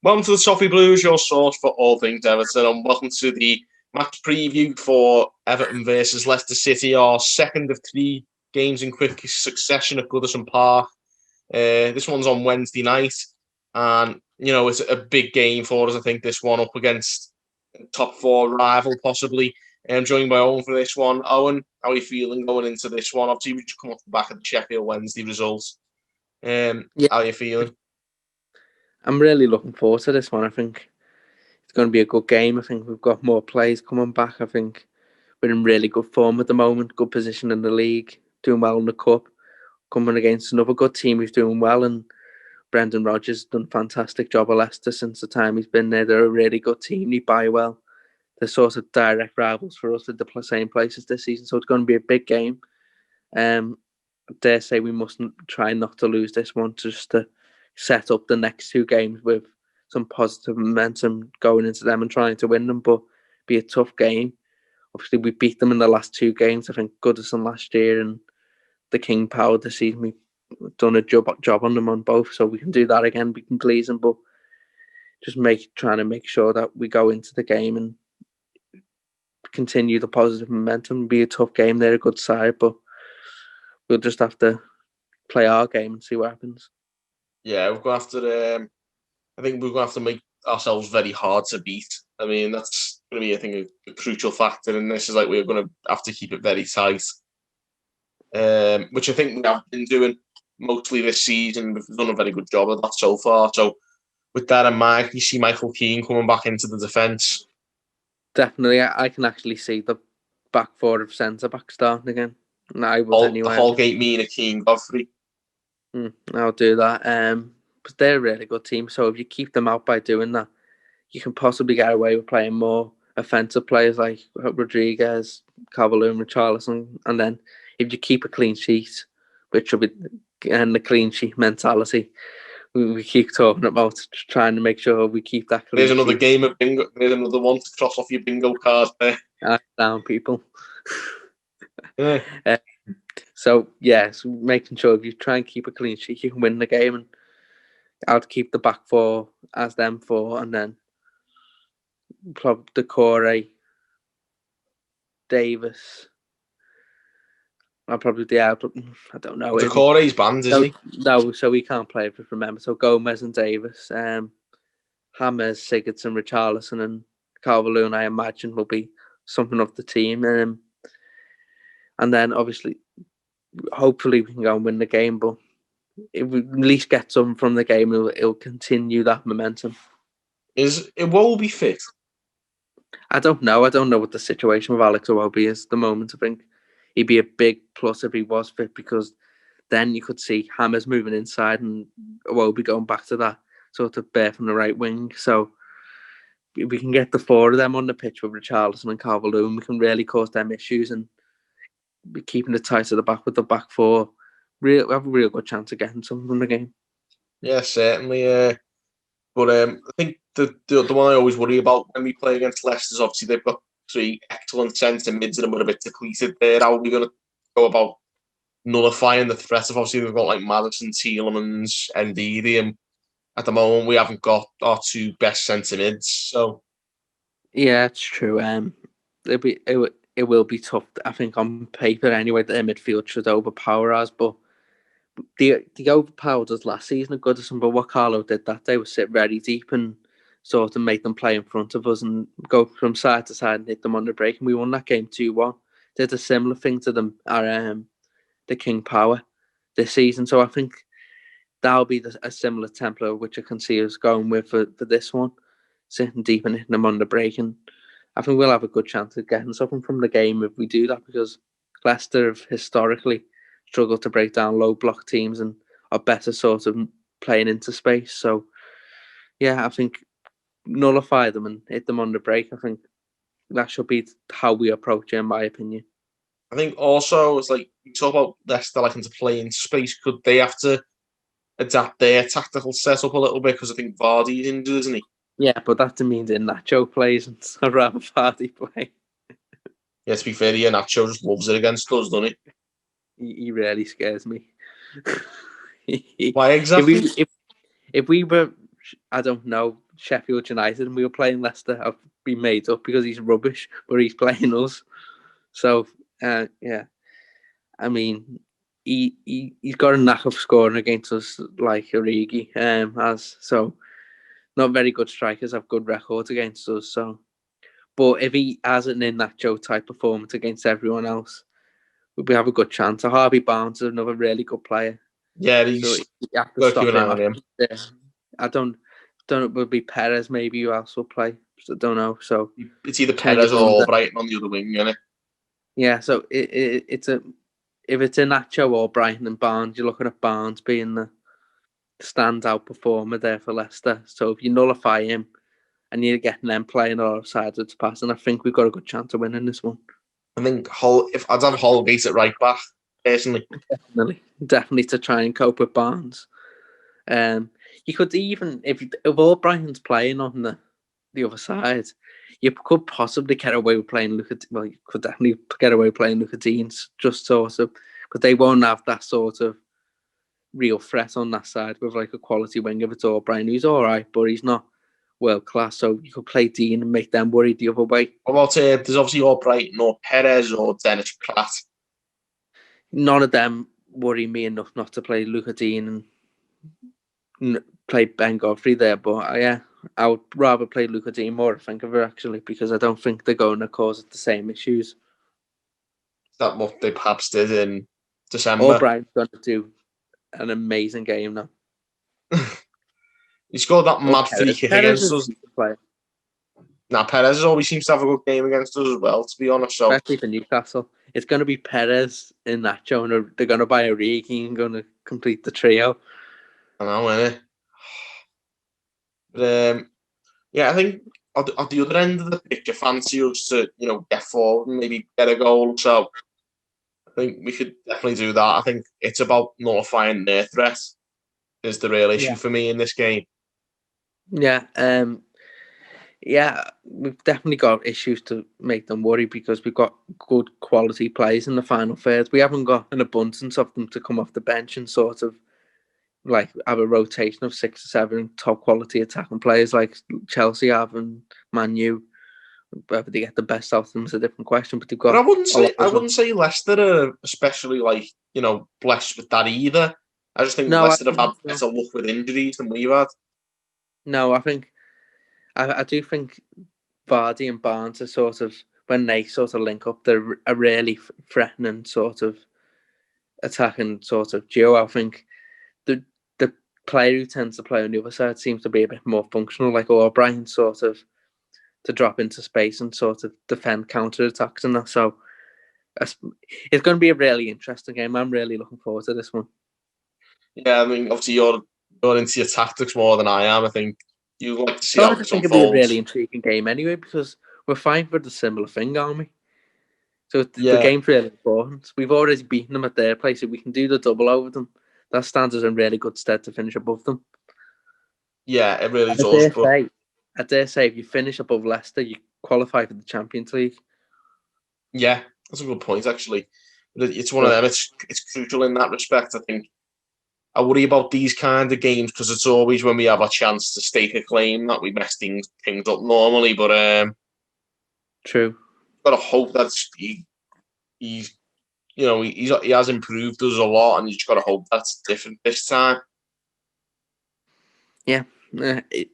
Welcome to the Toffee Blues, your source for all things Everton, and welcome to the match preview for Everton versus Leicester City, our second of three games in quick succession at Goodison Park. This one's on Wednesday night, and it's a big game for us. I think this one up against top four rival, possibly. I'm joined by Owen for this one. Owen, how are you feeling going into this one? Obviously, we just come off the back of the Sheffield Wednesday results. Yeah, How are you feeling? I'm really looking forward to this one. I think it's going to be a good game. I think we've got more players coming back. I think we're in really good form at the moment, good position in the league, doing well in the cup, coming against another good team who's doing well. And Brendan Rodgers has done a fantastic job at Leicester since the time he's been there. They're a really good team. They buy well. They're sort of direct rivals for us at the same places this season. So it's going to be a big game. I dare say we mustn't try not to lose this one just to set up the next two games with some positive momentum going into them and trying to win them, but be a tough game. Obviously, we beat them in the last two games. I think Goodison last year and the King Power this season. We've done a job on them on both, so we can do that again. We can please them, but just trying to make sure that we go into the game and continue the positive momentum. Be a tough game. They're a good side, but we'll just have to play our game and see what happens. Yeah, we're going to have to. I think we're going to have to make ourselves very hard to beat. I mean, that's going to be, I think, a crucial factor in this. Is like we're going to have to keep it very tight, which I think we have been doing mostly this season. We've done a very good job of that so far. So, with that in mind, you see Michael Keane coming back into the defence. Definitely, I can actually see the back four of centre back starting again. And I would anyway. The Holgate Mina Keane Godfrey. I'll do that. But they're a really good team. So if you keep them out by doing that, you can possibly get away with playing more offensive players like Rodriguez, Calvert-Lewin, Richarlison, and then if you keep a clean sheet, which will be and the clean sheet mentality we keep talking about, trying to make sure we keep that clean. There's another game of bingo. There's another one to cross off your bingo card there. Down, people. Yeah. So making sure if you try and keep a clean sheet, you can win the game. And I'd keep the back four as them four, and then probably Decore, Davis. I'll probably do. I don't know. Decore's banned, isn't he? No, so he can't play if you remember. So Gomez and Davis, Hammers, Sigurdsson, Richarlison, and Calvert-Lewin, I imagine, will be something of the team. And then obviously, hopefully, we can go and win the game. But if we at least get something from the game, it'll continue that momentum. Is Iwobi fit? I don't know. I don't know what the situation with Alex Iwobi is at the moment. I think he'd be a big plus if he was fit, because then you could see Hammers moving inside and Iwobi going back to that sort of bare from the right wing. So if we can get the four of them on the pitch with Richarlison and Calvert-Lewin, we can really cause them issues and be keeping it tight at the back with the back four. We have a real good chance of getting something from the game. Yeah, certainly. But I think the one I always worry about when we play against Leicester is obviously they've got three excellent centre mids and we're a bit depleted there. How are we going to go about nullifying the threat of, obviously we've got like Madison, Tielemans, and Ndidi, and at the moment we haven't got our two best centre mids. So yeah, it's true. It will be tough. I think on paper anyway, the midfield should overpower us, but the overpowered us last season at Goodison. But what Carlo did that day was sit very deep and sort of make them play in front of us and go from side to side and hit them on the break. And we won that game 2-1. Did a similar thing to them the King Power this season. So I think that'll be a similar template which I can see us going with for this one, sitting deep and hitting them on the break. And I think we'll have a good chance of getting something from the game if we do that, because Leicester have historically struggled to break down low block teams and are better sort of playing into space. So I think nullify them and hit them on the break. I think that should be how we approach it, in my opinion. I think also it's like you talk about Leicester liking to play in space. Could they have to adapt their tactical setup a little bit, because I think Vardy's injured, isn't he? Yeah, but that means that Nacho plays and I'd rather Vardy play. Yeah, to be fair, Nacho just loves it against us, doesn't he? He really scares me. Why exactly? If we were, I don't know, Sheffield United and we were playing Leicester have been made up because he's rubbish, but he's playing us. So, yeah. I mean, he's got a knack of scoring against us like Origi has. So, not very good strikers have good records against us. So, but if he has an Iheanacho type performance against everyone else, we have a good chance. Harvey Barnes is another really good player. Yeah, So he's you have to got to stop keep an eye him. on him. I don't know. It would be Perez maybe who else will play. So I don't know. So It's either kind Perez of or wonder. Albrighton on the other wing, isn't it? Yeah. So it's a if it's a Nacho or Brighton and Barnes, you're looking at Barnes being the standout performer there for Leicester. So if you nullify him and you're getting them playing on our sides of the pass, and I think we've got a good chance of winning this one. I think if I'd have Holgate at right back, personally. Definitely to try and cope with Barnes. You could even if Albrighton's playing on the other side, you could possibly get away with playing Well, you could definitely get away with playing Luca Deans, just sort of, because they won't have that sort of real threat on that side with like a quality winger. If it's Albrighton, who's all right, but he's not world class. So you could play Dean and make them worried the other way. What about there's obviously Albrighton or Perez or Dennis Pratt. None of them worry me enough not to play Luca Dean and play Ben Godfrey there, but yeah, I would rather play Luca Dean more, I think of it actually, because I don't think they're going to cause the same issues. That what they perhaps did in December. Albrighton's going to do an amazing game now. He scored that mad free kick against us. Now Perez always seems to have a good game against us as well, to be honest. So especially for Newcastle, it's going to be Perez in that show, and they're going to buy Origi and going to complete the trio. I know, innit? But yeah, I think at the other end of the picture, fancy us to get forward and maybe get a goal. So I think we could definitely do that. I think it's about nullifying their threat is the real issue for me in this game. Yeah, we've definitely got issues to make them worry because we've got good quality players in the final third. We haven't got an abundance of them to come off the bench and sort of like have a rotation of 6 or 7 top quality attacking players like Chelsea have and Man U. Whether they get the best out of them is a different question. But they've got. But I wouldn't say Leicester are especially blessed with that either. I just think Leicester have had better luck with injuries than we've had. No, I do think Vardy and Barnes are sort of, when they sort of link up, they're a really threatening sort of attacking sort of duo. I think the player who tends to play on the other side seems to be a bit more functional, like O'Brien sort of to drop into space and sort of defend counter attacks and that. So it's going to be a really interesting game. I'm really looking forward to this one. Yeah, I mean, obviously you're into your tactics more than I am. I think you like to see how this unfolds. It'll be a really intriguing game anyway because we're fighting for the similar thing, aren't we? So the game's really important. We've already beaten them at their place. If we can do the double over them, that stands us in really good stead to finish above them. Yeah, it really does. I dare say if you finish above Leicester, you qualify for the Champions League. Yeah, that's a good point, actually. But it's one of them. It's crucial in that respect, I think. I worry about these kind of games because it's always when we have a chance to stake a claim that we mess things up normally. But true. Got to hope that he has improved us a lot, and you just got to hope that's different this time. Yeah, if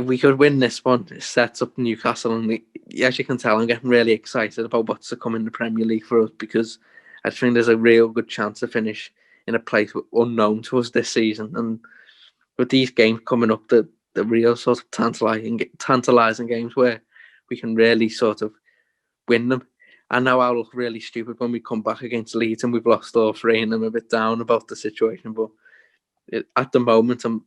we could win this one, it sets up Newcastle, and as you can tell, I'm getting really excited about what's to come in the Premier League for us because I think there's a real good chance to finish in a place unknown to us this season. And with these games coming up, the real sort of tantalising games where we can really sort of win them. I know I'll look really stupid when we come back against Leeds and we've lost all 3 and I'm a bit down about the situation, but at the moment I'm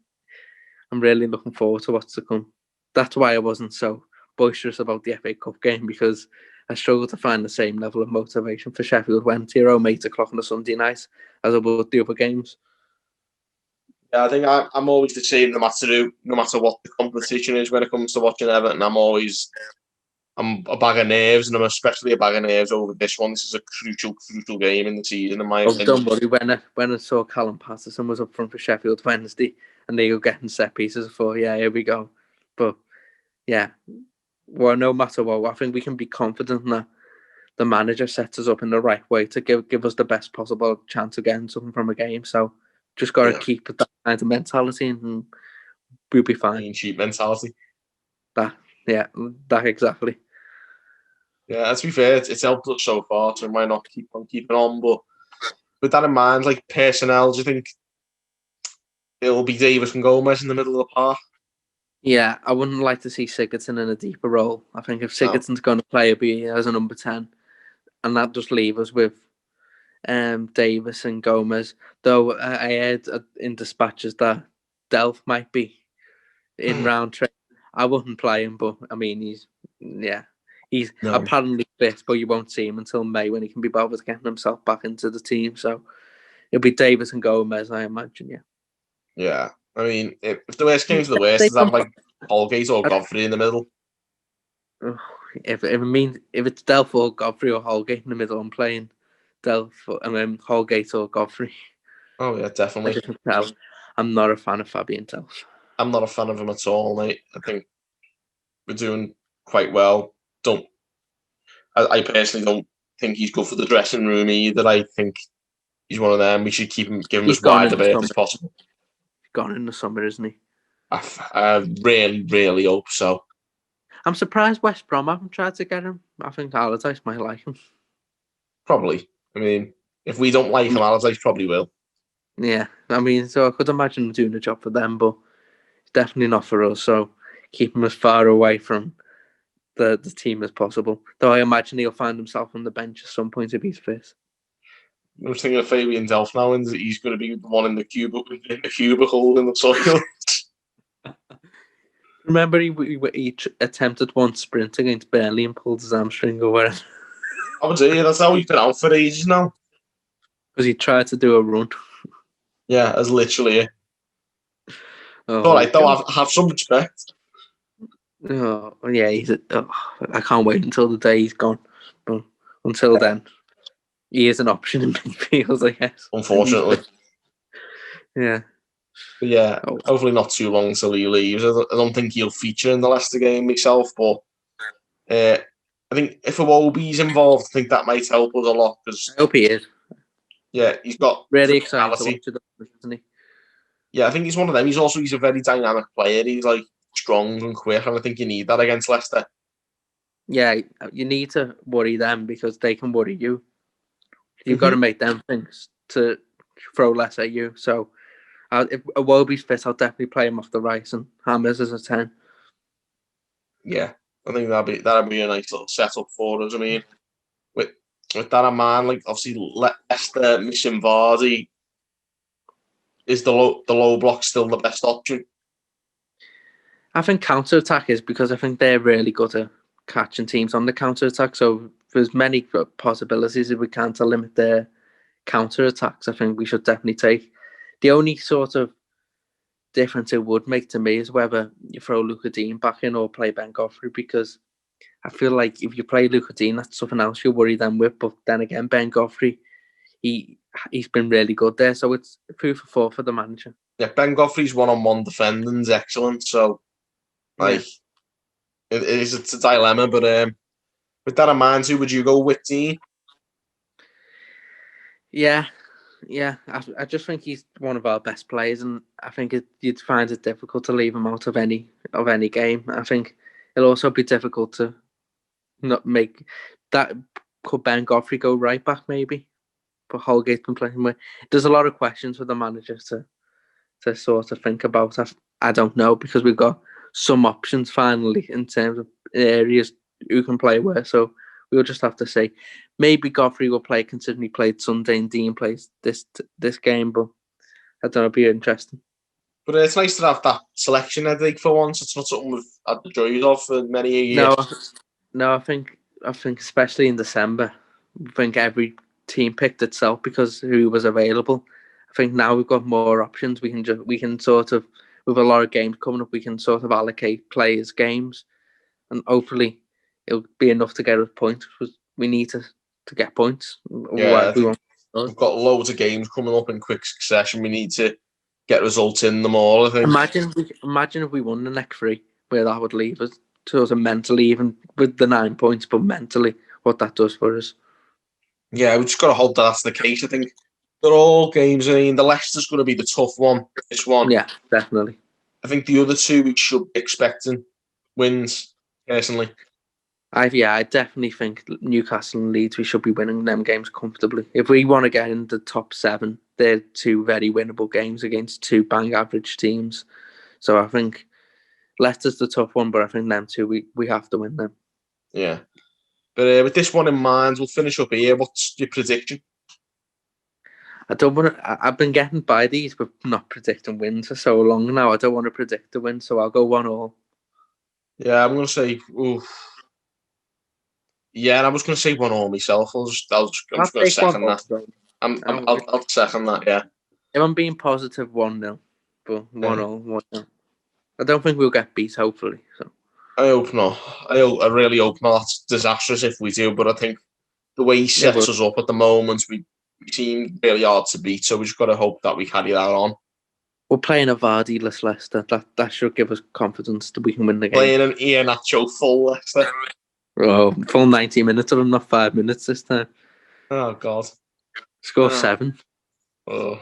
really looking forward to what's to come. That's why I wasn't so boisterous about the FA Cup game, because I struggled to find the same level of motivation for Sheffield Wednesday around 8 o'clock on a Sunday night as I would the other games. Yeah, I think I'm always the same no matter what the competition is when it comes to watching Everton. I'm a bag of nerves, and I'm especially a bag of nerves over this one. This is a crucial game in the season, in my opinion. Don't worry, when I saw Callum Patterson was up front for Sheffield Wednesday and they were getting set pieces, I thought, yeah, here we go. But Yeah. Well, no matter what, I think we can be confident that the manager sets us up in the right way to give us the best possible chance of getting something from a game. So just got to keep that kind of mentality and we'll be fine. Clean sheet mentality. That exactly. Yeah, to be fair, it's helped us so far, so why not keep on keeping on? But with that in mind, like personnel, do you think it'll be Davis and Gomez in the middle of the park? Yeah, I wouldn't like to see Sigurdsson in a deeper role. I think if Sigurdsson's going to play, it'll be as a number 10. And that just leave us with Davis and Gomez. Though I heard in dispatches that Delph might be in round trip. I wouldn't play him, but I mean, he's apparently fit, but you won't see him until May when he can be bothered getting himself back into the team. So it'll be Davis and Gomez, I imagine. Yeah. Yeah, I mean, if the worst came to the worst, is have like Holgate or Godfrey in the middle. If it's Delph or Godfrey or Holgate in the middle, I'm playing Delph and then Holgate or Godfrey. Oh yeah, definitely. I'm not a fan of Fabian Delph. I'm not a fan of him at all, mate. I think we're doing quite well. I personally don't think he's good for the dressing room either. I think he's one of them. We should give him as wide a berth as possible. He's gone in the summer, isn't he? I really, really hope so. I'm surprised West Brom haven't tried to get him. I think Allardyce might like him. Probably. I mean, if we don't like him, Allardyce probably will. Yeah, I mean, so I could imagine him doing a job for them, but it's definitely not for us. So keep him as far away from the team as possible. Though I imagine he'll find himself on the bench at some point if he's fit. I was thinking of Fabian Delph now, and he's going to be the one in the cubicle in the toilet. Remember, he attempted one sprint against Burnley and pulled his hamstring or whatever. I would say that's how he's been out for ages now. Because he tried to do a run. Yeah, that's literally it. Oh, all right, though, have some respect. Oh, yeah, I can't wait until the day he's gone. But until then, he is an option in midfield, I guess. Unfortunately. Yeah. But yeah, hopefully not too long until he leaves. I don't think he'll feature in the Leicester game myself, but I think if Iwobi's involved, I think that might help us a lot. I hope he is. Yeah, he's got really exciting to watch it, isn't he? Yeah, I think he's one of them. He's a very dynamic player. He's like strong and quick, and I think you need that against Leicester. Yeah, you need to worry them because they can worry you. You've got to make them things to throw less at you. So if Iwobi's fit, I'll definitely play him off the right and Hammers as a 10. Yeah, I think that'd be a nice little setup for us. I mean, with that in mind, like obviously Leicester missing Vardy, is the low block still the best option? I think counter attack is because I think they're really good at catching teams on the counter attack. So there's many possibilities if we can to limit their counter attacks. I think we should definitely take. The only sort of difference it would make to me is whether you throw Luca Dean back in or play Ben Godfrey, because I feel like if you play Luca Dean, that's something else you worry them with. But then again, Ben Godfrey, he's been really good there, so it's 4 for 4 for the manager. Yeah, Ben Godfrey's one-on-one defending's excellent, so like it's a dilemma. But with that in mind, who would you go with, Dean? Yeah. I just think he's one of our best players, and I think you'd find it difficult to leave him out of any game. I think it'll also be difficult to not make that. Could Ben Godfrey go right back maybe? But Holgate's been playing with. There's a lot of questions for the manager to sort of think about. I don't know, because we've got some options finally in terms of areas who can play where. So we'll just have to see. Maybe Godfrey will play considering he played Sunday and Dean plays this game, but I don't know, it'll be interesting. But it's nice to have that selection, I think, for once. It's not something we've had the joys of for many a year. No, I think especially in December, I think every team picked itself because who was available. I think now we've got more options. We can sort of, with a lot of games coming up, we can sort of allocate players games, and hopefully it'll be enough to get us points, because we need to get points. Yeah, we've got loads of games coming up in quick succession. We need to get results in them all, I think. Imagine if we won the next 3, where that would leave us. sort of mentally, even with the 9 points, but mentally, what that does for us. Yeah, we just got to hope that that's the case. I think they're all games. I mean, the Leicester's going to be the tough one. This one, Yeah, definitely. I think the other two we should be expecting wins. Personally, I definitely think Newcastle and Leeds, we should be winning them games comfortably. If we want to get in the top 7, they're two very winnable games against two bang average teams. So I think Leicester's the tough one, but I think them two, we have to win them. yeah. But with this one in mind, we'll finish up here. What's your prediction? I don't want to. I've been getting by these, but not predicting wins for so long now. I don't want to predict the win, so I'll go 1-1. Yeah, I'm going to say. Oof. Yeah, and I was going to say 1-1 myself. I'm just going to second that. I'll second that. Yeah. If I'm being positive, 1-0, but 1-1. 1-0. I don't think we'll get beat. Hopefully, so. I hope not. I really hope not. That's disastrous if we do. But I think the way he sets us up at the moment, we seem really hard to beat. So we just got to hope that we carry that on. We're playing a Vardy-less Leicester. That should give us confidence that we can win the game. Playing an Iheanacho full Leicester. Oh, full 90 minutes of him, not 5 minutes this time. Oh, God. Score 7. Oh.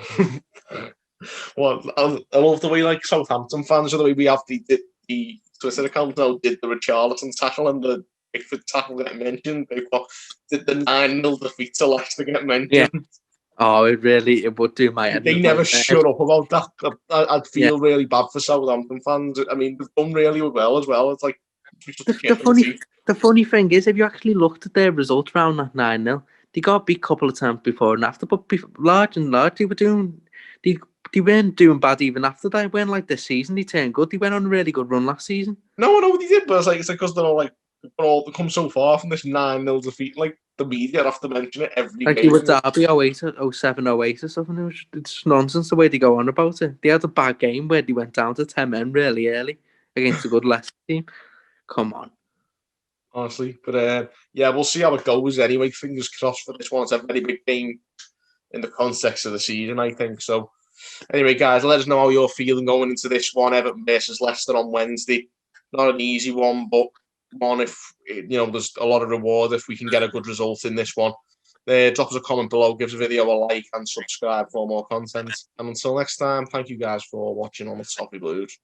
Well, I love the way, like, Southampton fans, the way we have the Twitter account now, did the Richarlison tackle and the Pickford tackle get mentioned. Did the 9-0 defeat to Leicester get mentioned? Yeah. Oh, it would do my head. They never shut up about that. I'd feel really bad for Southampton fans. I mean, they've done really well as well. It's like the funny thing is, if you actually looked at their results around that 9-0, they got beat a couple of times before and after, but large and large, they weren't doing bad even after that. It weren't like this season. They turned good. They went on a really good run last season. No, I know they did, but it's like because they're all come so far from this 9-0 defeat. Like the media have to mention it every game. Like you were Derby 08, 07, 08 or something. It's nonsense the way they go on about it. They had a bad game where they went down to 10 men really early against a good Leicester team. Come on. Honestly, but yeah, we'll see how it goes anyway. Fingers crossed for this one. It's a very big game in the context of the season, I think. So, anyway, guys, let us know how you're feeling going into this one. Everton versus Leicester on Wednesday. Not an easy one, but one if there's a lot of reward if we can get a good result in this one. Drop us a comment below, give the video a like, and subscribe for more content. And until next time, thank you guys for watching on the Toffee Blues.